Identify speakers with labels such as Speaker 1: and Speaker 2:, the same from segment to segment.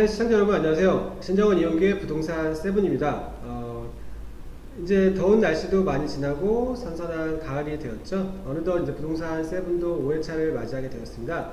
Speaker 1: 네, 시청자 여러분 안녕하세요. 신정원 이용규의 부동산 세븐입니다. 이제 더운 날씨도 많이 지나고 선선한 가을이 되었죠. 어느덧 이제 부동산 세븐도 5회차를 맞이하게 되었습니다.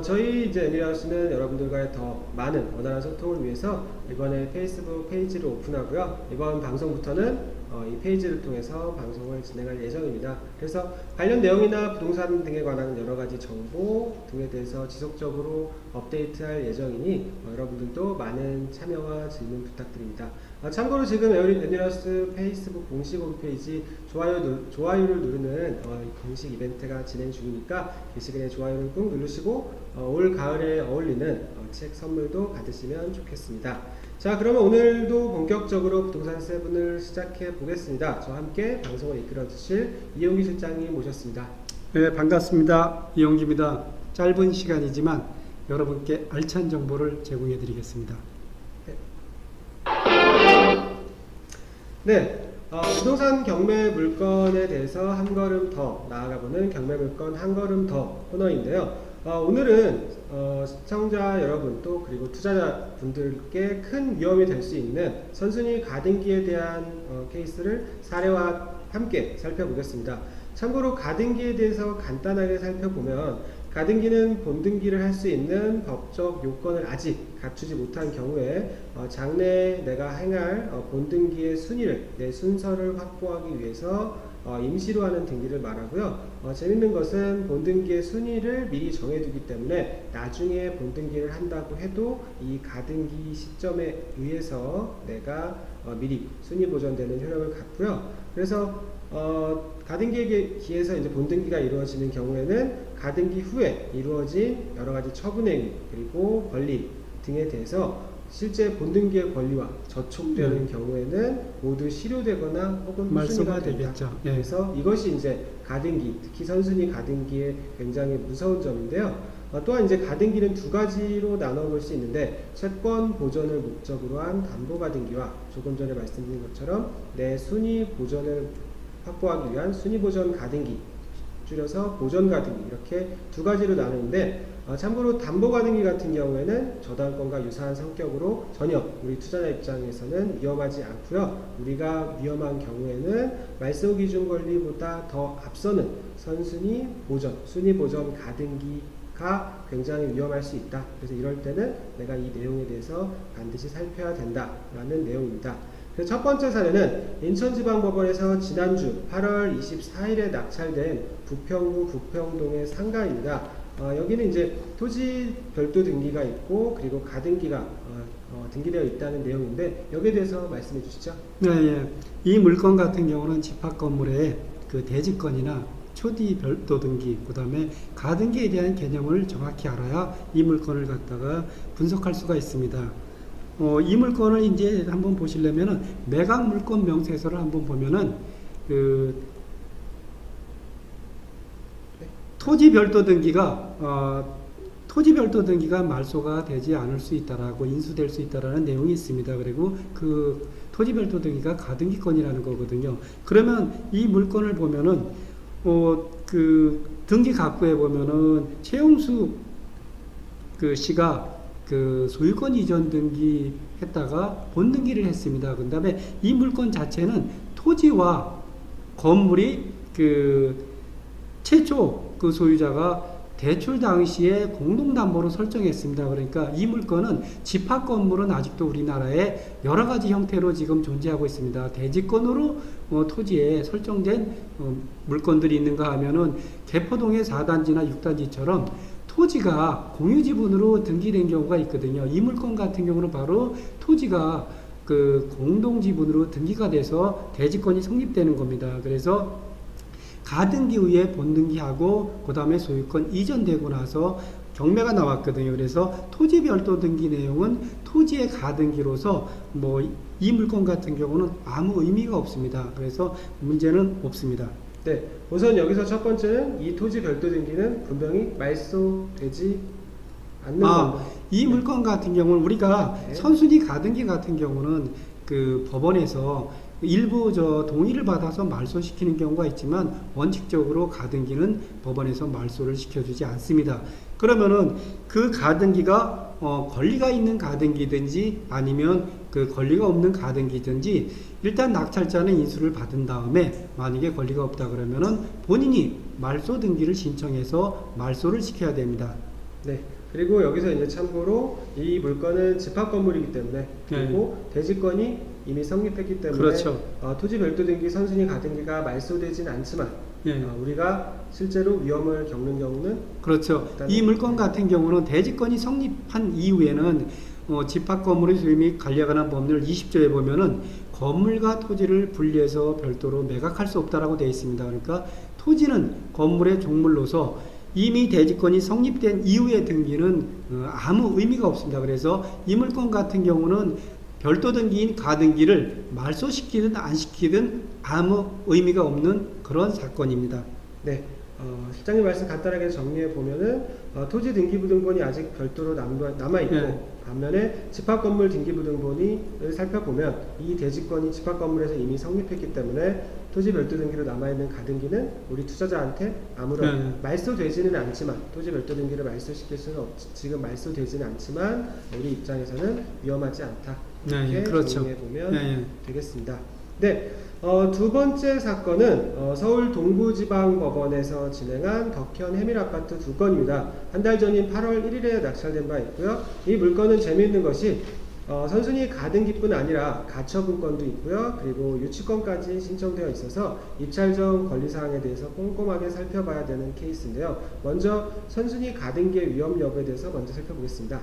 Speaker 1: 저희 이제 애니하우스는 여러분들과의 더 많은 원활한 소통을 위해서 이번에 페이스북 페이지를 오픈하고요. 이번 방송부터는 이 페이지를 통해서 방송을 진행할 예정입니다. 그래서 관련 내용이나 부동산 등에 관한 여러가지 정보 등에 대해서 지속적으로 업데이트할 예정이니 여러분들도 많은 참여와 질문 부탁드립니다. 참고로 지금 애니하우스 페이스북 공식 홈페이지 좋아요를 누르는 공식 이벤트가 진행 중이니까 게시글에 좋아요를 꾹 누르시고 올 가을에 어울리는 책 선물도 받으시면 좋겠습니다. 자, 그러면 오늘도 본격적으로 부동산 세븐을 시작해 보겠습니다. 저와 함께 방송을 이끌어 주실 이용기 실장님 모셨습니다.
Speaker 2: 네, 반갑습니다. 이용기입니다. 짧은 시간이지만 여러분께 알찬 정보를 제공해 드리겠습니다.
Speaker 1: 네, 부동산 경매 물건에 대해서 한 걸음 더 나아가보는 경매 물건 한 걸음 더 코너인데요. 오늘은 시청자 여러분 또 그리고 투자자 분들께 큰 위험이 될 수 있는 선순위 가등기에 대한 케이스를 사례와 함께 살펴보겠습니다. 참고로 가등기에 대해서 간단하게 살펴보면 가등기는 본등기를 할 수 있는 법적 요건을 아직 갖추지 못한 경우에 장래에 내가 행할 본등기의 순위를 내 순서를 확보하기 위해서 임시로 하는 등기를 말하고요. 재밌는 것은 본등기의 순위를 미리 정해두기 때문에 나중에 본등기를 한다고 해도 이 가등기 시점에 의해서 내가 미리 순위 보전되는 효력을 갖고요. 그래서 가등기에 기해서 이제 본등기가 이루어지는 경우에는 가등기 후에 이루어진 여러가지 처분행위 그리고 권리 등에 대해서 실제 본등기의 권리와 저촉되는 경우에는 모두 실효되거나 혹은 후순위가 되겠죠. 그래서 이것이 이제 가등기, 특히 선순위 가등기의 굉장히 무서운 점인데요. 또한 이제 가등기는 두 가지로 나눠볼 수 있는데 채권 보전을 목적으로 한 담보 가등기와 조금 전에 말씀드린 것처럼 내 순위 보전을 확보하기 위한 순위 보전 가등기, 줄여서 보전 가등기, 이렇게 두 가지로 나누는데 참고로 담보 가등기 같은 경우에는 저당권과 유사한 성격으로 전혀 우리 투자자 입장에서는 위험하지 않고요. 우리가 위험한 경우에는 말소 기준 권리보다 더 앞서는 선순위 보전, 순위 보전 가등기가 굉장히 위험할 수 있다. 그래서 이럴 때는 내가 이 내용에 대해서 반드시 살펴야 된다라는 내용입니다. 첫 번째 사례는 인천지방법원에서 지난주 8월 24일에 낙찰된 부평구 부평동의 상가입니다. 여기는 이제 토지 별도 등기가 있고 그리고 가등기가 등기되어 있다는 내용인데 여기에 대해서 말씀해 주시죠.
Speaker 2: 네, 이 물건 같은 경우는 집합 건물의 그 대지권이나 초지 별도 등기, 그 다음에 가등기에 대한 개념을 정확히 알아야 이 물건을 갖다가 분석할 수가 있습니다. 이 물건을 이제 한번 보시려면은 매각 물건 명세서를 한번 보면은 토지 별도 등기가 말소가 되지 않을 수 있다라고 인수될 수 있다라는 내용이 있습니다. 그리고 그 토지 별도 등기가 가등기권이라는 거거든요. 그러면 이 물건을 보면은 그 등기 각부에 보면은 최용수 그 씨가 그 소유권 이전 등기 했다가 본등기를 했습니다. 그 다음에 이 물건 자체는 토지와 건물이 그 최초 그 소유자가 대출 당시에 공동담보로 설정했습니다. 그러니까 이 물건은 집합 건물은 아직도 우리나라에 여러 가지 형태로 지금 존재하고 있습니다. 대지권으로 토지에 설정된 물건들이 있는가 하면은 개포동의 4단지나 6단지처럼 토지가 공유지분으로 등기된 경우가 있거든요. 이 물건 같은 경우는 바로 토지가 그 공동지분으로 등기가 돼서 대지권이 성립되는 겁니다. 그래서 가등기 후에 본등기하고 그 다음에 소유권 이전되고 나서 경매가 나왔거든요. 그래서 토지 별도 등기 내용은 토지의 가등기로서 이 물건 같은 경우는 아무 의미가 없습니다. 그래서 문제는 없습니다.
Speaker 1: 네, 우선 여기서 첫 번째는 이 토지 별도 등기는 분명히 말소되지 않는 겁니다.
Speaker 2: 이 물건 같은 경우는 우리가 선순위 가등기 같은 경우는 그 법원에서 일부 동의를 받아서 말소시키는 경우가 있지만 원칙적으로 가등기는 법원에서 말소를 시켜주지 않습니다. 그러면은 그 가등기가 권리가 있는 가등기든지 아니면 그 권리가 없는 가등기든지 일단 낙찰자는 인수를 받은 다음에 만약에 권리가 없다 그러면은 본인이 말소 등기를 신청해서 말소를 시켜야 됩니다.
Speaker 1: 네. 그리고 여기서 이제 참고로 이 물건은 집합 건물이기 때문에 그리고 대지권이 이미 성립했기 때문에
Speaker 2: 그렇죠.
Speaker 1: 토지 별도 등기 선순위 가등기가 말소되진 않지만 우리가 실제로 위험을 겪는 경우는
Speaker 2: 그렇죠. 이 물건 같은 경우는 대지권이 성립한 이후에는 집합 건물의 소유 및 관리에 관한 법률 20조에 보면은 건물과 토지를 분리해서 별도로 매각할 수 없다라고 되어 있습니다. 그러니까 토지는 건물의 종물로서 이미 대지권이 성립된 이후의 등기는 아무 의미가 없습니다. 그래서 이 물건 같은 경우는 별도 등기인 가등기를 말소시키든 안 시키든 아무 의미가 없는 그런 사건입니다.
Speaker 1: 네. 실장님 말씀 간단하게 정리해 보면은 토지 등기부등본이 아직 별도로 남아있고 반면에 집합건물 등기부등본을 살펴보면 이 대지권이 집합건물에서 이미 성립했기 때문에 토지 별도 등기로 남아있는 가등기는 우리 투자자한테 아무런 말소되지는 않지만 토지 별도 등기를 말소시킬 수는 지금 말소되지는 않지만 우리 입장에서는 위험하지 않다. 이렇게
Speaker 2: 그렇죠.
Speaker 1: 정리해보면 되겠습니다. 네. 두 번째 사건은 서울 동부지방법원에서 진행한 덕현 해밀아파트 2건입니다. 한 달 전인 8월 1일에 낙찰된 바 있고요. 이 물건은 재미있는 것이 선순위 가등기뿐 아니라 가처분권도 있고요. 그리고 유치권까지 신청되어 있어서 입찰 전 권리사항에 대해서 꼼꼼하게 살펴봐야 되는 케이스인데요. 먼저 선순위 가등기의 위험 여부에 대해서 먼저 살펴보겠습니다.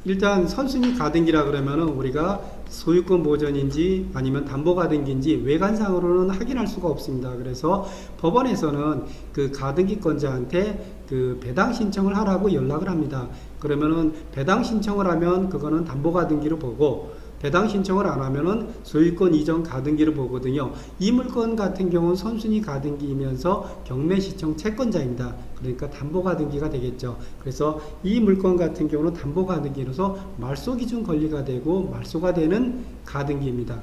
Speaker 2: 일단 선순위 가등기라 그러면은 우리가 소유권 보전인지 아니면 담보 가등기인지 외관상으로는 확인할 수가 없습니다. 그래서 법원에서는 그 가등기권자한테 그 배당 신청을 하라고 연락을 합니다. 그러면은 배당 신청을 하면 그거는 담보 가등기로 보고 배당 신청을 안 하면은 소유권 이전 가등기를 보거든요. 이 물건 같은 경우는 선순위 가등기이면서 경매 시청 채권자입니다. 그러니까 담보 가등기가 되겠죠. 그래서 이 물건 같은 경우는 담보 가등기로서 말소 기준 권리가 되고 말소가 되는 가등기입니다.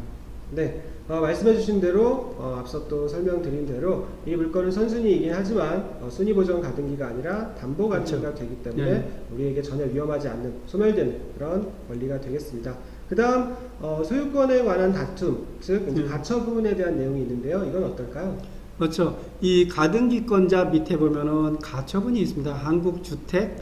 Speaker 1: 네. 말씀해 주신 대로 앞서 또 설명드린 대로 이 물건은 선순위이긴 하지만 순위보전 가등기가 아니라 담보 가등기가 되기 때문에 우리에게 전혀 위험하지 않는 소멸되는 그런 권리가 되겠습니다. 그 다음 소유권에 관한 다툼, 즉 이제 가처분에 대한 내용이 있는데요. 이건 어떨까요?
Speaker 2: 그렇죠. 이 가등기권자 밑에 보면은 가처분이 있습니다. 한국주택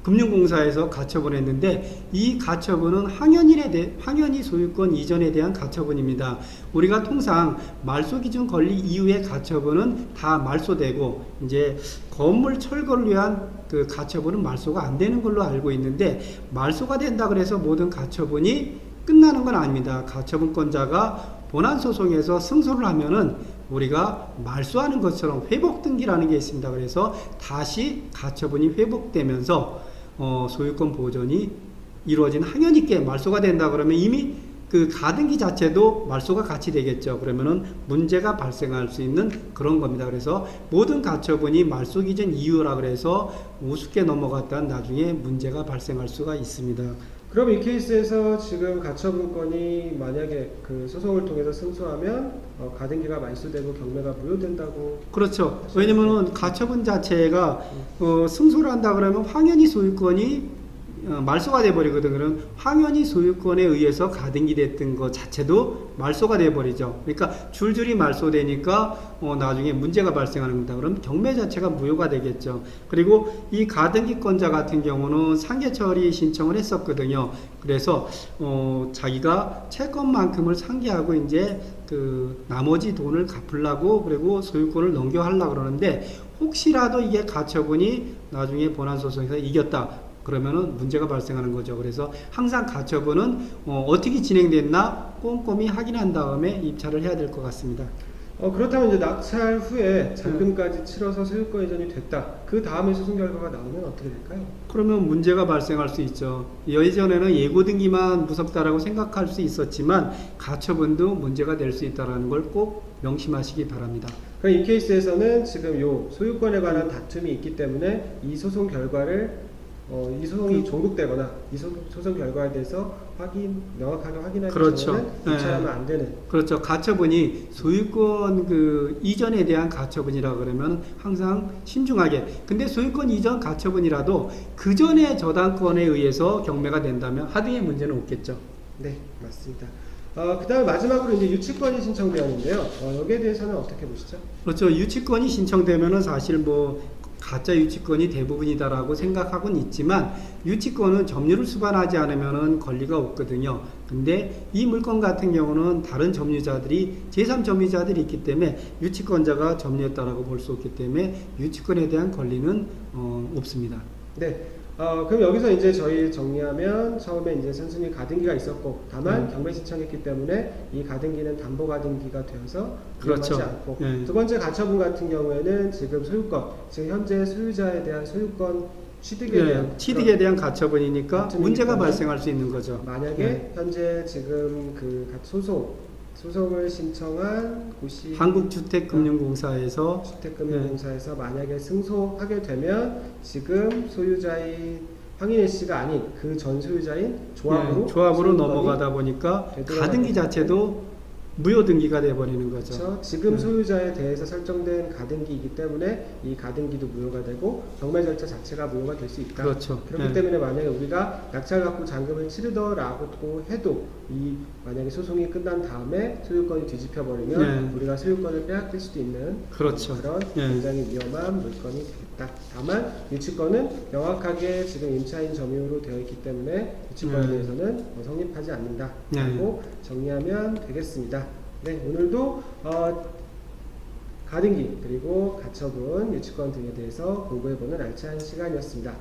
Speaker 2: 금융공사에서 가처분했는데 이 가처분은 항연이 소유권 이전에 대한 가처분입니다. 우리가 통상 말소기준 권리 이후의 가처분은 다 말소되고 이제 건물 철거를 위한 그 가처분은 말소가 안 되는 걸로 알고 있는데 말소가 된다 그래서 모든 가처분이 끝나는 건 아닙니다. 가처분권자가 본안소송에서 승소를 하면은 우리가 말소하는 것처럼 회복등기라는 게 있습니다. 그래서 다시 가처분이 회복되면서 소유권 보전이 이루어진 항연있게 말소가 된다 그러면 이미 그 가등기 자체도 말소가 같이 되겠죠. 그러면은 문제가 발생할 수 있는 그런 겁니다. 그래서 모든 가처분이 말소 기준 이유라 그래서 우습게 넘어갔다는 나중에 문제가 발생할 수가 있습니다.
Speaker 1: 그럼 이 케이스에서 지금 가처분권이 만약에 그 소송을 통해서 승소하면 가등기가 말소되고 경매가 무효된다고.
Speaker 2: 그렇죠. 왜냐면은 가처분 자체가 승소를 한다 그러면 황연이 소유권이 말소가 돼버리거든. 그럼 황연이 소유권에 의해서 가등기 됐던 것 자체도 말소가 돼버리죠. 그러니까 줄줄이 말소되니까 나중에 문제가 발생하는 겁니다. 그럼 경매 자체가 무효가 되겠죠. 그리고 이 가등기권자 같은 경우는 상계 처리 신청을 했었거든요. 그래서 자기가 채권만큼을 상계하고 이제 그 나머지 돈을 갚으려고 그리고 소유권을 넘겨하려고 그러는데 혹시라도 이게 가처분이 나중에 본안소송에서 이겼다. 그러면은 문제가 발생하는 거죠. 그래서 항상 가처분은 어떻게 진행됐나 꼼꼼히 확인한 다음에 입찰을 해야 될 것 같습니다.
Speaker 1: 그렇다면 이제 낙찰 후에 잔금까지 치러서 소유권 이전이 됐다. 그 다음에 소송 결과가 나오면 어떻게 될까요?
Speaker 2: 그러면 문제가 발생할 수 있죠. 예전에는 예고 등기만 무섭다라고 생각할 수 있었지만 가처분도 문제가 될 수 있다는 걸 꼭 명심하시기 바랍니다.
Speaker 1: 그럼 이 케이스에서는 지금 요 소유권에 관한 다툼이 있기 때문에 이 소송 결과를 이 소송이 종국되거나 이 소송 결과에 대해서 명확하게 확인하기
Speaker 2: 그렇죠.
Speaker 1: 전에는 입찰하면 안 되는.
Speaker 2: 그렇죠. 가처분이 소유권 그 이전에 대한 가처분이라 그러면 항상 신중하게. 근데 소유권 이전 가처분이라도 그 전에 저당권에 의해서 경매가 된다면 하등의 문제는 없겠죠.
Speaker 1: 네, 맞습니다. 그 다음에 마지막으로 이제 유치권이 신청되었는데요. 여기에 대해서는 어떻게 보시죠?
Speaker 2: 그렇죠. 유치권이 신청되면은 사실 뭐 가짜 유치권이 대부분이다라고 생각하고는 있지만 유치권은 점유를 수반하지 않으면은 권리가 없거든요. 근데 이 물건 같은 경우는 다른 점유자들이 제3점유자들이 있기 때문에 유치권자가 점유했다라고 볼 수 없기 때문에 유치권에 대한 권리는 없습니다.
Speaker 1: 네. 그럼 여기서 이제 저희 정리하면 처음에 이제 선순위 가등기가 있었고 다만 경매 신청했기 때문에 이 가등기는 담보 가등기가 되어서
Speaker 2: 그렇죠.
Speaker 1: 위험하지 않고
Speaker 2: 네.
Speaker 1: 두 번째 가처분 같은 경우에는 지금 소유권, 지금 현재 소유자에 대한 소유권
Speaker 2: 취득에 대한 가처분이니까 문제가
Speaker 1: 때문에
Speaker 2: 발생할 수 있는 거죠.
Speaker 1: 만약에 현재 지금 그 소송을 신청한 곳이
Speaker 2: 한국주택금융공사에서
Speaker 1: 주택금융공사에서 만약에 승소하게 되면 지금 소유자인 황인혜 씨가 아닌 그 전 소유자인 조합으로
Speaker 2: 넘어가다 보니까 가등기 자체도 무효 등기가 돼버리는 거죠.
Speaker 1: 그렇죠. 지금 소유자에 대해서 설정된 가등기이기 때문에 이 가등기도 무효가 되고 경매 절차 자체가 무효가 될 수 있다.
Speaker 2: 그렇죠.
Speaker 1: 그렇기 때문에 만약에 우리가 낙찰 갖고 잔금을 치르더라고 해도 이 만약에 소송이 끝난 다음에 소유권이 뒤집혀 버리면 우리가 소유권을 빼앗길 수도 있는
Speaker 2: 그렇죠.
Speaker 1: 그런 굉장히 위험한 물건이 되겠다. 다만 유치권은 명확하게 지금 임차인 점유로 되어 있기 때문에 유치권에 대해서는 성립하지 않는다라고 정리하면 되겠습니다. 네, 오늘도 가등기 그리고 가처분, 유치권 등에 대해서 공부해보는 알찬 시간이었습니다.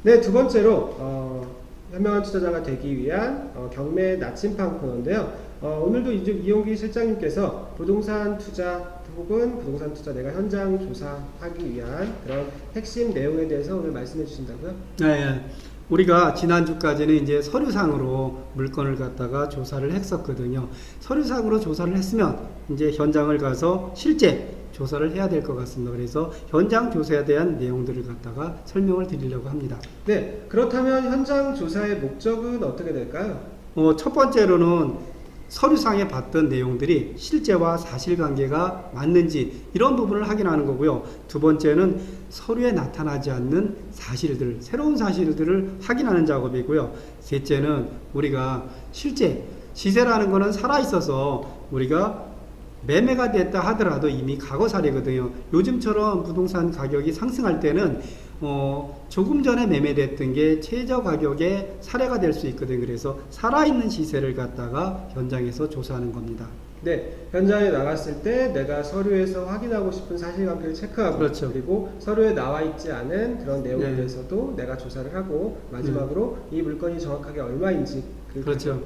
Speaker 1: 네, 두 번째로 현명한 투자자가 되기 위한 경매 나침판 코너인데요. 오늘도 이용기 실장님께서 부동산 투자 혹은 부동산 투자 내가 현장 조사하기 위한 그런 핵심 내용에 대해서 오늘 말씀해 주신다고요?
Speaker 2: 네. 우리가 지난주까지는 이제 서류상으로 물건을 갖다가 조사를 했었거든요. 서류상으로 조사를 했으면 이제 현장을 가서 실제 조사를 해야 될 것 같습니다. 그래서 현장 조사에 대한 내용들을 갖다가 설명을 드리려고 합니다.
Speaker 1: 네, 그렇다면 현장 조사의 목적은 어떻게 될까요?
Speaker 2: 첫 번째로는 서류상에 봤던 내용들이 실제와 사실관계가 맞는지 이런 부분을 확인하는 거고요. 두 번째는 서류에 나타나지 않는 사실들, 새로운 사실들을 확인하는 작업이고요. 셋째는 우리가 실제 시세라는 거는 살아있어서 우리가 매매가 됐다 하더라도 이미 과거 사례거든요. 요즘처럼 부동산 가격이 상승할 때는 조금 전에 매매됐던 게 최저 가격의 사례가 될 수 있거든요. 그래서 살아있는 시세를 갖다가 현장에서 조사하는 겁니다.
Speaker 1: 네, 현장에 나갔을 때 내가 서류에서 확인하고 싶은 사실관계를 체크하고
Speaker 2: 그렇죠.
Speaker 1: 그리고 서류에 나와 있지 않은 그런 내용에 대해서도 내가 조사를 하고 마지막으로 이 물건이 정확하게 얼마인지
Speaker 2: 그렇죠.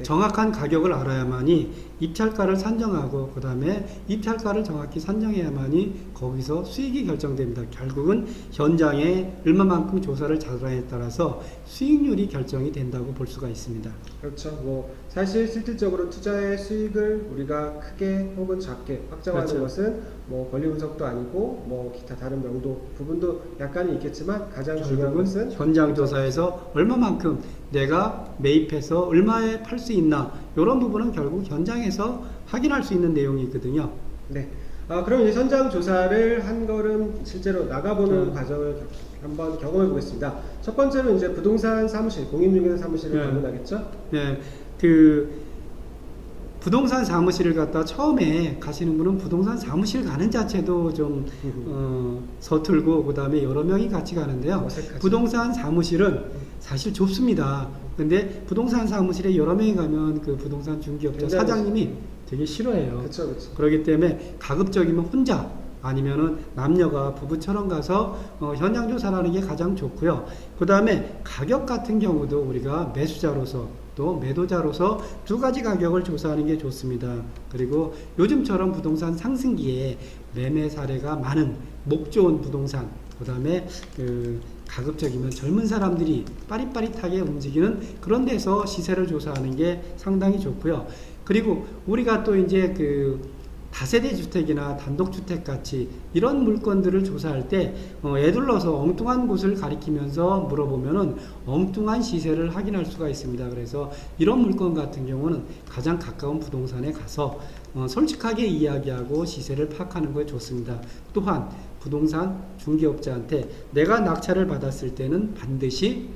Speaker 2: 정확한 가격을 알아야만이 입찰가를 산정하고 그 다음에 입찰가를 정확히 산정해야만이 거기서 수익이 결정됩니다. 결국은 현장에 얼마만큼 조사를 잘하에 따라서 수익률이 결정이 된다고 볼 수가 있습니다.
Speaker 1: 그렇죠. 사실 실질적으로 투자의 수익을 우리가 크게 혹은 작게 확정하는 것은 권리 분석도 아니고 기타 다른 명도 부분도 약간은 있겠지만 가장 중요한 것은
Speaker 2: 현장 조사에서 얼마만큼 내가 매입해서 얼마에 팔 수 있나 이런 부분은 결국 현장에서 확인할 수 있는 내용이거든요.
Speaker 1: 네. 그럼 이제 현장 조사를 한 걸음 실제로 나가보는 과정을 한번 경험해 보겠습니다. 첫 번째로 이제 부동산 사무실, 공인중개사 사무실을 방문하겠죠?
Speaker 2: 네. 부동산 사무실을 갖다 처음에 가시는 분은 부동산 사무실 가는 자체도 좀 서툴고 그 다음에 여러 명이 같이 가는데요.
Speaker 1: 어색하죠.
Speaker 2: 부동산 사무실은 사실 좁습니다. 근데 부동산 사무실에 여러 명이 가면 그 부동산 중개업자 사장님이 되게 싫어해요.
Speaker 1: 그쵸.
Speaker 2: 그렇기 때문에 가급적이면 혼자 아니면은 남녀가 부부처럼 가서 현장 조사를 하는 게 가장 좋고요. 그 다음에 가격 같은 경우도 우리가 매수자로서 또 매도자로서 두 가지 가격을 조사하는 게 좋습니다. 그리고 요즘처럼 부동산 상승기에 매매 사례가 많은 목 좋은 부동산, 그 다음에 가급적이면 젊은 사람들이 빠릿빠릿하게 움직이는 그런 데서 시세를 조사하는 게 상당히 좋고요. 그리고 우리가 또 이제 다세대 주택이나 단독주택 같이 이런 물건들을 조사할 때 애둘러서 엉뚱한 곳을 가리키면서 물어보면은 엉뚱한 시세를 확인할 수가 있습니다. 그래서 이런 물건 같은 경우는 가장 가까운 부동산에 가서 솔직하게 이야기하고 시세를 파악하는 것이 좋습니다. 또한 부동산 중개업자한테 내가 낙찰을 받았을 때는 반드시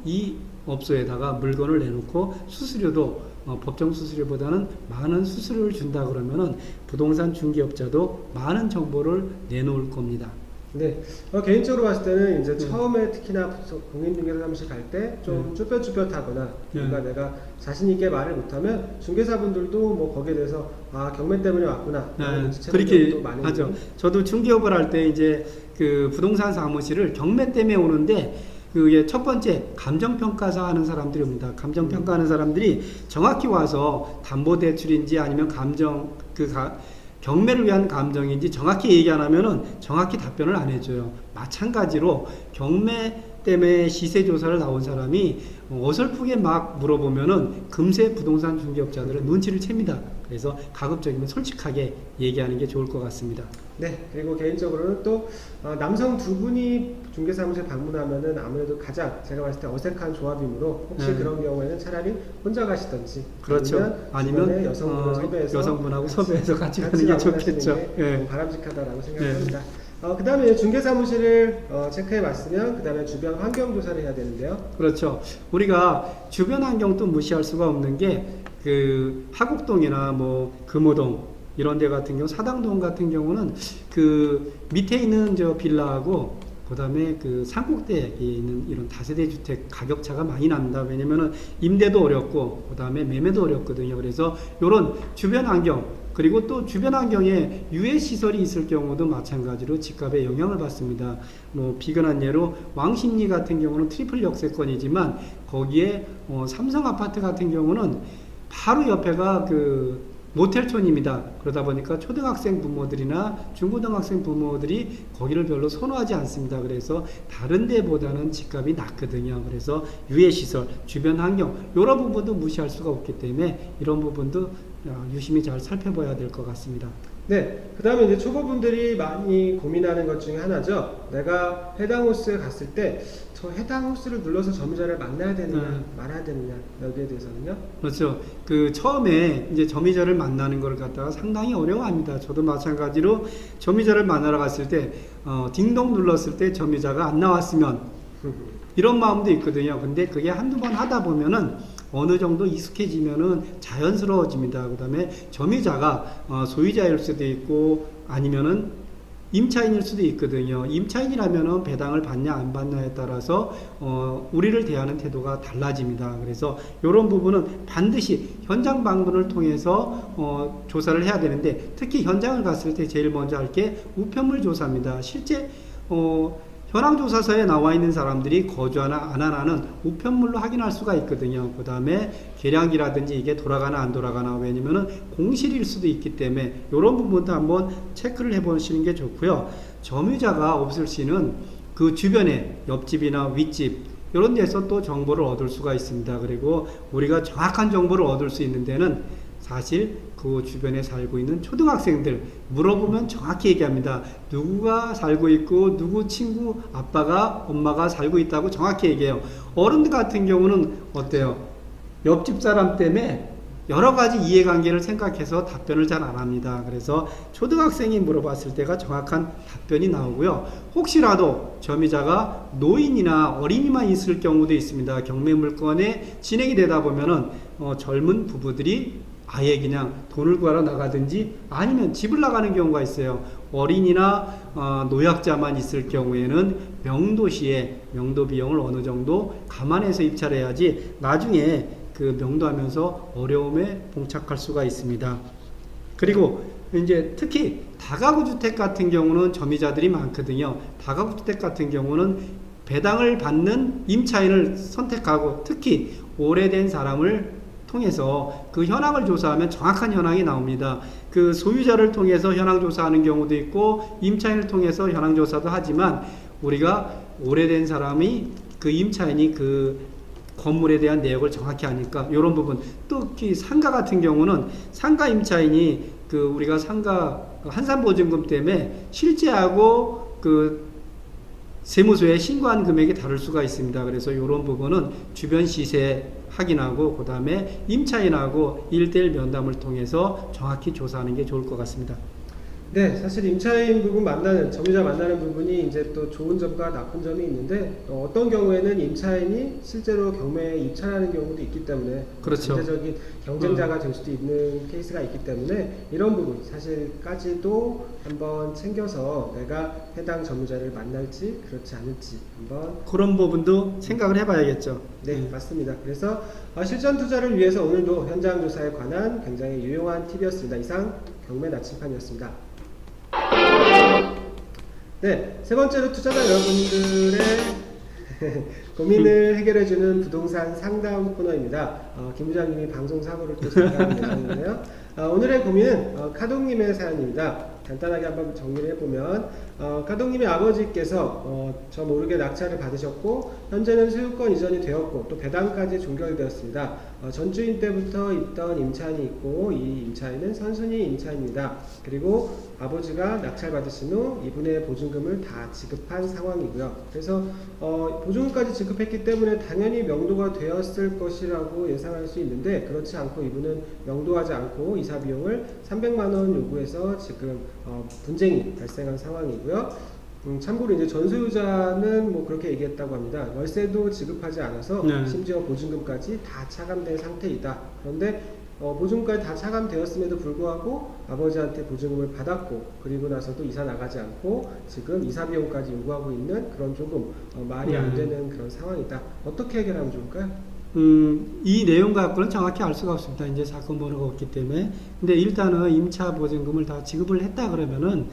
Speaker 2: 이 업소에다가 물건을 내놓고 수수료도 법정 수수료보다는 많은 수수료를 준다 그러면은 부동산 중개업자도 많은 정보를 내놓을 겁니다.
Speaker 1: 네, 개인적으로 봤을 때는 이제 처음에 특히나 공인중개사 사무실 갈 때 좀 쭈뼛쭈뼛하거나 뭔가 내가 자신 있게 말을 못하면 중개사분들도 뭐 거기에 대해서 아 경매 때문에 왔구나
Speaker 2: 그렇게 하죠. 저도 중개업을 할 때 이제 그 부동산 사무실을 경매 때문에 오는데 그게 첫 번째 감정평가사 하는 사람들이 옵니다. 감정평가하는 사람들이 정확히 와서 담보대출인지 아니면 경매를 위한 감정인지 정확히 얘기 안 하면은 정확히 답변을 안 해줘요. 마찬가지로 경매 때문에 시세조사를 나온 사람이 어설프게 막 물어보면은 금세 부동산 중개업자들은 눈치를 챕니다. 그래서 가급적이면 솔직하게 얘기하는 게 좋을 것 같습니다.
Speaker 1: 네, 그리고 개인적으로는 또 남성 두 분이 중개사무실 방문하면은 아무래도 가장 제가 봤을 때 어색한 조합이므로 혹시 그런 경우에는 차라리 혼자 가시던지
Speaker 2: 그렇죠. 아니면 여성분하고 섭외해서 같이 가는 게 좋겠죠.
Speaker 1: 게 바람직하다라고 생각합니다. 그 다음에 중개사무실을 체크해 봤으면 그 다음에 주변 환경 조사를 해야 되는데요.
Speaker 2: 그렇죠. 우리가 주변 환경도 무시할 수가 없는 게 그 하곡동이나 뭐 금호동 이런 데 같은 경우, 사당동 같은 경우는 그 밑에 있는 저 빌라하고 그 다음에 그 산꼭대에 있는 이런 다세대 주택 가격 차가 많이 납니다. 왜냐면은 임대도 어렵고 그 다음에 매매도 어렵거든요. 그래서 요런 주변 환경, 그리고 또 주변 환경에 유해 시설이 있을 경우도 마찬가지로 집값에 영향을 받습니다. 뭐 비근한 예로 왕십리 같은 경우는 트리플 역세권이지만 거기에 삼성 아파트 같은 경우는 바로 옆에가 그 모텔촌입니다. 그러다 보니까 초등학생 부모들이나 중고등학생 부모들이 거기를 별로 선호하지 않습니다. 그래서 다른 데보다는 집값이 낮거든요. 그래서 유해시설, 주변 환경 이런 부분도 무시할 수가 없기 때문에 이런 부분도 유심히 잘 살펴봐야 될 것 같습니다.
Speaker 1: 네, 그 다음에 이제 초보분들이 많이 고민하는 것 중에 하나죠. 내가 해당 호수에 갔을 때 저 해당 호수를 눌러서 점유자를 만나야 되느냐 말아야 되느냐 여기에 대해서는요.
Speaker 2: 그렇죠. 그 처음에 이제 점유자를 만나는 걸 갖다가 상당히 어려워합니다. 저도 마찬가지로 점유자를 만나러 갔을 때 딩동 눌렀을 때 점유자가 안 나왔으면 이런 마음도 있거든요. 근데 그게 한두 번 하다 보면은 어느 정도 익숙해지면은 자연스러워집니다. 그 다음에 점유자가 소유자일 수도 있고 아니면은 임차인일 수도 있거든요. 임차인이라면은 배당을 받냐 안 받냐에 따라서 우리를 대하는 태도가 달라집니다. 그래서 이런 부분은 반드시 현장 방문을 통해서 조사를 해야 되는데 특히 현장을 갔을 때 제일 먼저 할 게 우편물 조사입니다. 실제 현황조사서에 나와 있는 사람들이 거주하나 안 하나는 우편물로 확인할 수가 있거든요. 그 다음에 계량기라든지 이게 돌아가나 안 돌아가나, 왜냐면은 공실일 수도 있기 때문에 이런 부분도 한번 체크를 해보시는 게 좋고요. 점유자가 없을 시는 그 주변에 옆집이나 윗집 이런 데서 또 정보를 얻을 수가 있습니다. 그리고 우리가 정확한 정보를 얻을 수 있는 데는 사실 그 주변에 살고 있는 초등학생들 물어보면 정확히 얘기합니다. 누구가 살고 있고 누구 친구 아빠가 엄마가 살고 있다고 정확히 얘기해요. 어른들 같은 경우는 어때요? 옆집 사람 때문에 여러 가지 이해관계를 생각해서 답변을 잘 안 합니다. 그래서 초등학생이 물어봤을 때가 정확한 답변이 나오고요. 혹시라도 점유자가 노인이나 어린이만 있을 경우도 있습니다. 경매 물건에 진행이 되다 보면은 젊은 부부들이 아예 그냥 돈을 구하러 나가든지 아니면 집을 나가는 경우가 있어요. 어린이나 노약자만 있을 경우에는 명도시에 명도 비용을 어느 정도 감안해서 입찰을 해야지 나중에 그 명도하면서 어려움에 봉착할 수가 있습니다. 그리고 이제 특히 다가구 주택 같은 경우는 점유자들이 많거든요. 다가구 주택 같은 경우는 배당을 받는 임차인을 선택하고 특히 오래된 사람을 통해서 그 현황을 조사하면 정확한 현황이 나옵니다. 그 소유자를 통해서 현황 조사하는 경우도 있고 임차인을 통해서 현황 조사도 하지만 우리가 오래된 사람이 그 임차인이 그 건물에 대한 내역을 정확히 아니까 이런 부분, 또 상가 같은 경우는 상가 임차인이 그 우리가 상가 한산보증금 때문에 실제하고 그 세무서에 신고한 금액이 다를 수가 있습니다. 그래서 이런 부분은 주변 시세 확인하고 그 다음에 임차인하고 1대1 면담을 통해서 정확히 조사하는 게 좋을 것 같습니다.
Speaker 1: 네, 사실 임차인 부분 점유자 만나는 부분이 이제 또 좋은 점과 나쁜 점이 있는데 어떤 경우에는 임차인이 실제로 경매에 입찰하는 경우도 있기 때문에
Speaker 2: 그렇죠.
Speaker 1: 경제적인 경쟁자가 될 수도 있는 케이스가 있기 때문에 이런 부분 사실까지도 한번 챙겨서 내가 해당 점유자를 만날지 그렇지 않을지 한번
Speaker 2: 그런 부분도 생각을 해봐야겠죠.
Speaker 1: 네, 맞습니다. 그래서 실전 투자를 위해서 오늘도 현장 조사에 관한 굉장히 유용한 팁이었습니다. 이상 경매 나침판이었습니다. 네, 세 번째로 투자자 여러분들의 고민을 해결해주는 부동산 상담 코너입니다. 김 부장님이 방송 사고를 또 잠깐 내셨는데요. 오늘의 고민은 카동님의 사연입니다. 간단하게 한번 정리를 해보면 카동님의 아버지께서 저 모르게 낙찰을 받으셨고 현재는 소유권 이전이 되었고 또 배당까지 종결되었습니다. 전주인 때부터 있던 임차인이 있고 이 임차인은 선순위 임차인입니다. 그리고 아버지가 낙찰 받으신 후 이분의 보증금을 다 지급한 상황이고요. 그래서 보증금까지 지급했기 때문에 당연히 명도가 되었을 것이라고 예상할 수 있는데 그렇지 않고 이분은 명도하지 않고 이사 비용을 300만 원 요구해서 지금 분쟁이 발생한 상황이고요. 참고로 이제 전소유자는 뭐 그렇게 얘기했다고 합니다. 월세도 지급하지 않아서
Speaker 2: 네.
Speaker 1: 심지어 보증금까지 다 차감된 상태이다. 그런데 보증금까지 다 차감되었음에도 불구하고 아버지한테 보증금을 받았고 그리고 나서도 이사 나가지 않고 지금 이사 비용까지 요구하고 있는 그런 조금 말이 안 되는 그런 상황이다. 어떻게 해결하면 좋을까요?
Speaker 2: 이 내용 갖고는 정확히 알 수가 없습니다. 이제 사건 번호가 없기 때문에. 근데 일단은 임차 보증금을 다 지급을 했다 그러면은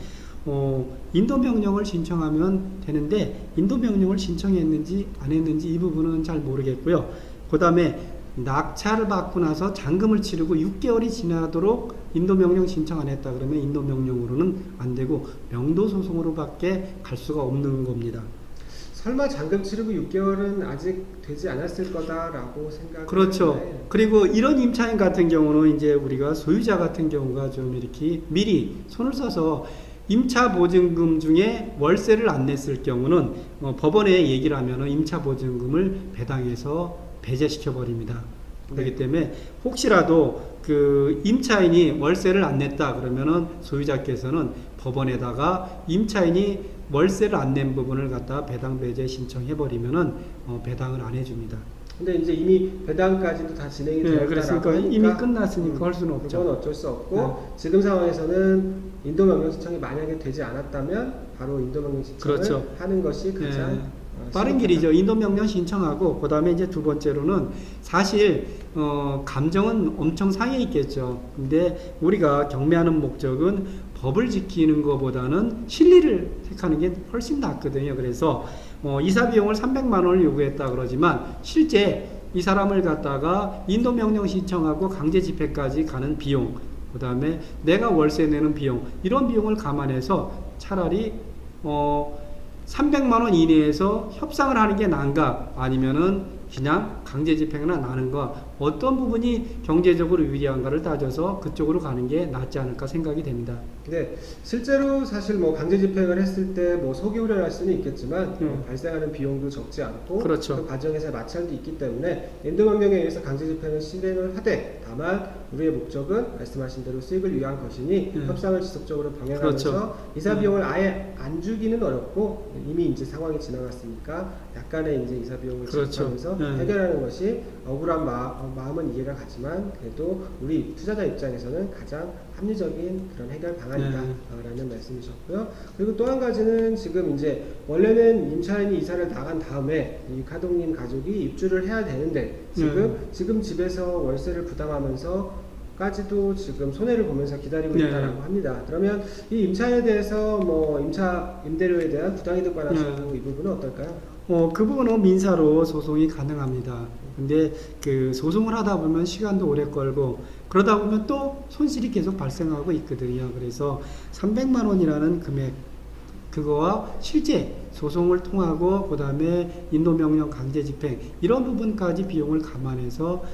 Speaker 2: 인도명령을 신청하면 되는데 인도명령을 신청했는지 안 했는지 이 부분은 잘 모르겠고요. 그 다음에 낙찰을 받고 나서 잔금을 치르고 6개월이 지나도록 인도명령 신청 안 했다 그러면 인도명령으로는 안 되고 명도소송으로밖에 갈 수가 없는 겁니다.
Speaker 1: 설마 잔금 치르고 6개월은 아직 되지 않았을 거다라고 생각을
Speaker 2: 그렇죠.
Speaker 1: 하는데.
Speaker 2: 그리고 이런 임차인 같은 경우는 이제 우리가 소유자 같은 경우가 좀 이렇게 미리 손을 써서 임차 보증금 중에 월세를 안 냈을 경우는 법원에 얘기를 하면은 임차 보증금을 배당해서 배제시켜 버립니다. 그렇기 때문에 혹시라도 그 임차인이 월세를 안 냈다 그러면은 소유자께서는 법원에다가 임차인이 월세를 안 낸 부분을 갖다 배당 배제 신청해 버리면은 배당을 안 해줍니다.
Speaker 1: 근데 이제 이미 배당까지도 다 진행이 되었다라고
Speaker 2: 그랬으니까
Speaker 1: 하니까
Speaker 2: 이미 끝났으니까 할 수는 없죠.
Speaker 1: 그건 어쩔 수 없고 지금 상황에서는 인도명령 신청이 만약에 되지 않았다면 바로 인도명령 신청을
Speaker 2: 그렇죠.
Speaker 1: 하는 것이 가장
Speaker 2: 빠른 길이죠. 인도명령 신청하고 그 다음에 이제 두 번째로는 사실 감정은 엄청 상해 있겠죠. 근데 우리가 경매하는 목적은 법을 지키는 것보다는 실리를 택하는 게 훨씬 낫거든요. 그래서 이사 비용을 300만 원을 요구했다 그러지만 실제 이 사람을 갖다가 인도명령 신청하고 강제 집행까지 가는 비용, 그 다음에 내가 월세 내는 비용, 이런 비용을 감안해서 차라리 300만 원 이내에서 협상을 하는 게 나은가 아니면은 그냥 강제 집행이나 나는 거 어떤 부분이 경제적으로 유리한가를 따져서 그쪽으로 가는 게 낫지 않을까 생각이 됩니다.
Speaker 1: 네, 실제로 사실 뭐 강제 집행을 했을 때 뭐 속이 우려날 수는 있겠지만 발생하는 비용도 적지 않고
Speaker 2: 그렇죠.
Speaker 1: 그 과정에서 마찰도 있기 때문에 인도명령에 의해서 강제 집행을 실행을 하되 다만 우리의 목적은 말씀하신 대로 수익을 위한 것이니 협상을 지속적으로 병행하면서
Speaker 2: 그렇죠.
Speaker 1: 이사 비용을 아예 안 주기는 어렵고 이미 이제 상황이 지나갔으니까 약간의 이제 이사 비용을
Speaker 2: 그렇죠.
Speaker 1: 지급하면서 해결하는 것이 억울한 마음은 이해가 가지만 그래도 우리 투자자 입장에서는 가장 합리적인 그런 해결 방안이다라는 말씀이셨고요. 그리고 또 한 가지는 지금 이제 원래는 임차인이 이사를 나간 다음에 이 카동님 가족이 입주를 해야 되는데 지금 집에서 월세를 부담하면서 까지도 지금 손해를 보면서 기다리고 있다라고 합니다. 그러면 이 임차에 대해서 뭐 임차 임대료에 대한 부당이득 관하시고 이 부분은 어떨까요?
Speaker 2: 그 부분은 민사로 소송이 가능합니다. 근데 그 소송을 하다 보면 시간도 오래 걸고 그러다 보면 또 손실이 계속 발생하고 있거든요. 그래서 300만 원이라는 금액 그거와 실제 소송을 통하고 그다음에 인도명령 강제 집행 이런 부분까지 비용을 감안해서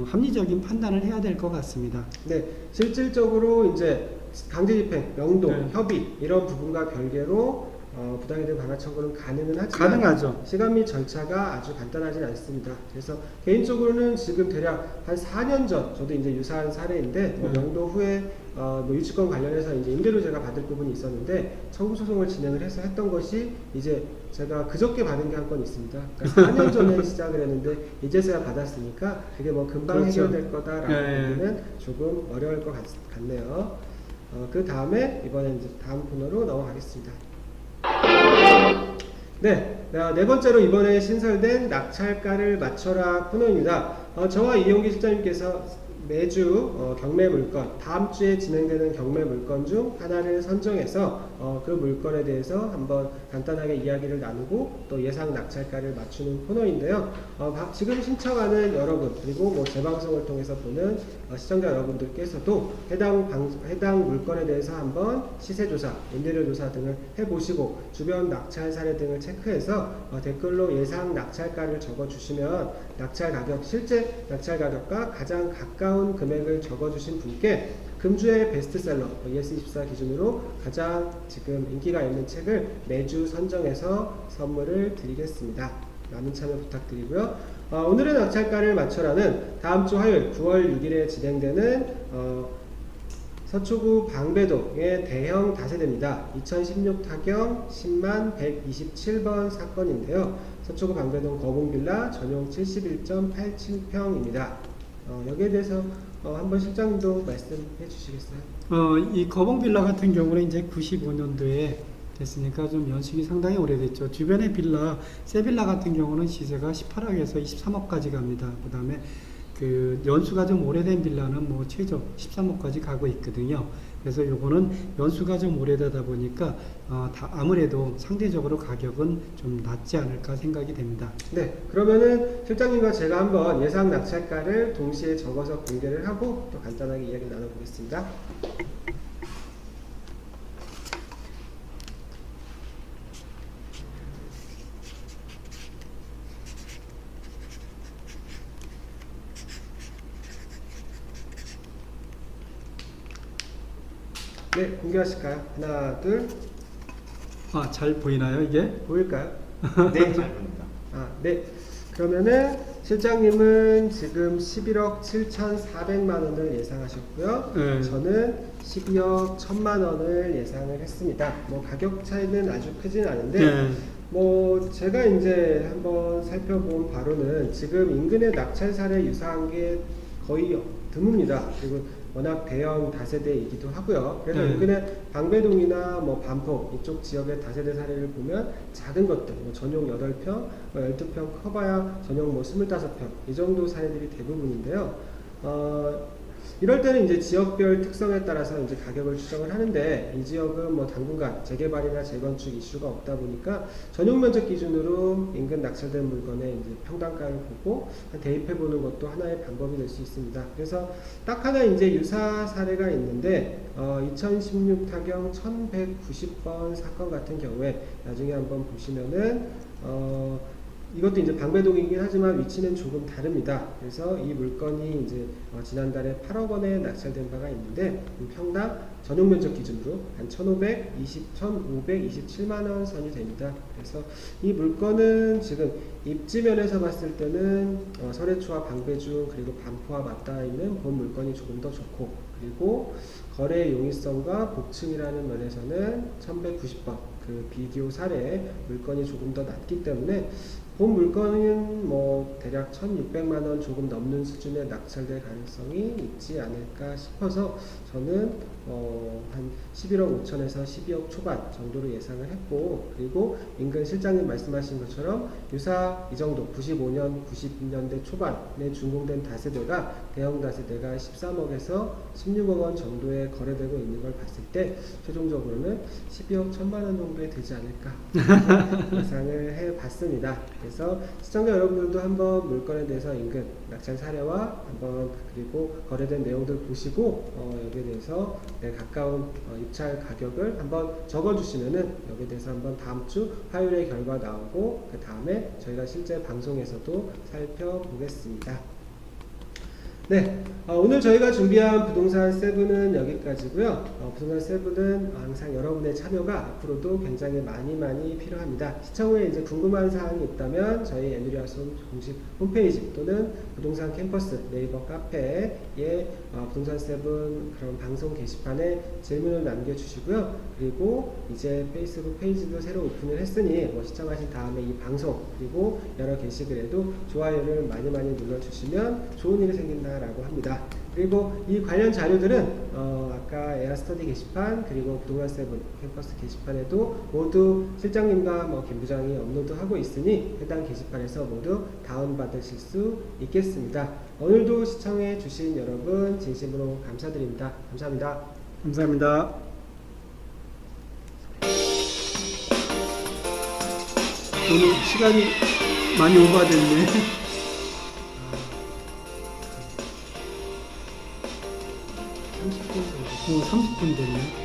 Speaker 2: 합리적인 판단을 해야 될 것 같습니다.
Speaker 1: 네, 실질적으로 이제 강제 집행, 명도,
Speaker 2: 네.
Speaker 1: 협의 이런 부분과 별개로 부당이득 반환 청구는 가능은 하지만
Speaker 2: 가능하죠.
Speaker 1: 시간 및 절차가 아주 간단하진 않습니다. 그래서 개인적으로는 지금 대략 한 4년 전 저도 이제 유사한 사례인데 명도 후에 뭐 유치권 관련해서 이제 임대료 제가 받을 부분이 있었는데 청구 소송을 진행을 해서 했던 것이 이제 제가 그저께 받은 게 한 건 있습니다. 그러니까 4년 전에 시작을 했는데 이제서야 받았으니까 그게 뭐 금방
Speaker 2: 그렇죠.
Speaker 1: 해결될 거다라는
Speaker 2: 네.
Speaker 1: 부분은 조금 어려울 것 같네요. 그 다음에 이번에 이제 다음 코너로 넘어가겠습니다. 네, 네 번째로 이번에 신설된 낙찰가를 맞춰라 코너입니다. 저와 이용기 실장님께서 매주 경매 물건, 다음 주에 진행되는 경매 물건 중 하나를 선정해서 그 물건에 대해서 한번 간단하게 이야기를 나누고 또 예상 낙찰가를 맞추는 코너인데요. 지금 신청하는 여러분 그리고 뭐 재방송을 통해서 보는 시청자 여러분들께서도 해당 물건에 대해서 한번 시세조사, 임대료조사 등을 해보시고 주변 낙찰 사례 등을 체크해서 댓글로 예상 낙찰가를 적어주시면 낙찰 가격, 실제 낙찰 가격과 가장 가까운 금액을 적어주신 분께 금주의 베스트셀러 ES24 기준으로 가장 지금 인기가 있는 책을 매주 선정해서 선물을 드리겠습니다. 많은 참여 부탁드리고요. 오늘의 낙찰가를 맞춰라는 다음 주 화요일 9월 6일에 진행되는 서초구 방배동의 대형 다세대입니다. 2016 타경 10만 127번 사건인데요. 서초구 방배동 거봉빌라 전용 71.87평입니다. 여기에 대해서 한번 실장님도 말씀해 주시겠어요?
Speaker 2: 이 거봉빌라 같은 경우는 이제 95년도에 됐으니까 좀 연식이 상당히 오래됐죠. 주변의 빌라, 새 빌라 같은 경우는 시세가 18억에서 23억까지 갑니다. 그 다음에 그 연수가 좀 오래된 빌라는 뭐 최저 13억까지 가고 있거든요. 그래서 요거는 연수가 좀 오래되다 보니까 아무래도 상대적으로 가격은 좀 낮지 않을까 생각이 됩니다.
Speaker 1: 네, 그러면은 실장님과 제가 한번 예상 낙찰가를 동시에 적어서 공개를 하고 또 간단하게 이야기 나눠보겠습니다. 네, 공개하실까요? 하나, 둘.
Speaker 2: 잘 보이나요, 이게?
Speaker 1: 보일까요?
Speaker 3: 네, 잘 보입니다.
Speaker 1: 네. 그러면은 실장님은 지금 11억 7,400만 원을 예상하셨고요.
Speaker 2: 네.
Speaker 1: 저는 12억 1,000만 원을 예상을 했습니다. 뭐 가격 차이는 아주 크진 않은데
Speaker 2: 네.
Speaker 1: 뭐 제가 이제 한번 살펴본 바로는 지금 인근의 낙찰 사례 유사한 게 거의 드뭅니다. 그리고 워낙 대형 다세대이기도 하고요. 그래서
Speaker 2: 네.
Speaker 1: 인근의 방배동이나 뭐 반포 이쪽 지역의 다세대 사례를 보면 작은 것들, 뭐 전용 8평, 뭐 12평 커봐야 전용 뭐 25평 이 정도 사례들이 대부분인데요. 이럴 때는 이제 지역별 특성에 따라서 이제 가격을 추정을 하는데 이 지역은 뭐 당분간 재개발이나 재건축 이슈가 없다 보니까 전용 면적 기준으로 인근 낙찰된 물건의 이제 평당가를 보고 대입해 보는 것도 하나의 방법이 될 수 있습니다. 그래서 딱 하나 이제 유사 사례가 있는데 2016 타경 1190번 사건 같은 경우에 나중에 한번 보시면은 이것도 이제 방배동이긴 하지만 위치는 조금 다릅니다. 그래서 이 물건이 이제 지난달에 8억 원에 낙찰된 바가 있는데 평당 전용 면적 기준으로 한 1,527만 원 선이 됩니다. 그래서 이 물건은 지금 입지면에서 봤을 때는 설해초와 방배중 그리고 반포와 맞닿아 있는 본 물건이 조금 더 좋고 그리고 거래 용이성과 복층이라는 면에서는 1190번 그 비교 사례 물건이 조금 더 낮기 때문에 본 물건은 뭐 대략 1,600만 원 조금 넘는 수준의 낙찰될 가능성이 있지 않을까 싶어서 저는 한 11억 5천에서 12억 초반 정도로 예상을 했고 그리고 인근 실장님 말씀하신 것처럼 유사 이 정도 95년, 90년대 초반에 준공된 다세대가 대형 다세대가 13억에서 16억 원 정도에 거래되고 있는 걸 봤을 때 최종적으로는 12억 1천만 원 정도에 되지 않을까 예상을 해봤습니다. 그래서 시청자 여러분들도 한번 물건에 대해서 인근 낙찰 사례와 한번 그리고 거래된 내용들 보시고 여기에 대해서 가까운 입찰 가격을 한번 적어주시면은 여기에 대해서 한번 다음 주 화요일에 결과 나오고 그 다음에 저희가 실제 방송에서도 살펴보겠습니다. 네, 오늘 저희가 준비한 부동산 세븐은 여기까지고요. 부동산 세븐은 항상 여러분의 참여가 앞으로도 굉장히 많이 필요합니다. 시청 후에 이제 궁금한 사항이 있다면 저희 에누리아손 공식 홈페이지 또는 부동산 캠퍼스 네이버 카페에 부동산 세븐 그런 방송 게시판에 질문을 남겨주시고요. 그리고 이제 페이스북 페이지도 새로 오픈을 했으니 시청하신 다음에 이 방송 그리고 여러 게시글에도 좋아요를 많이 눌러주시면 좋은 일이 생긴다 라고 합니다. 그리고 이 관련 자료들은 아까 에아스터디 게시판 그리고 부동산 세븐 캠퍼스 게시판에도 모두 실장님과 김 부장이 업로드하고 있으니 해당 게시판에서 모두 다운받으실 수 있겠습니다. 오늘도 시청해 주신 여러분 진심으로 감사드립니다. 감사합니다.
Speaker 2: 감사합니다. 오늘 시간이 많이 오버됐네.
Speaker 1: 30분 정도.
Speaker 2: 30분 됐네.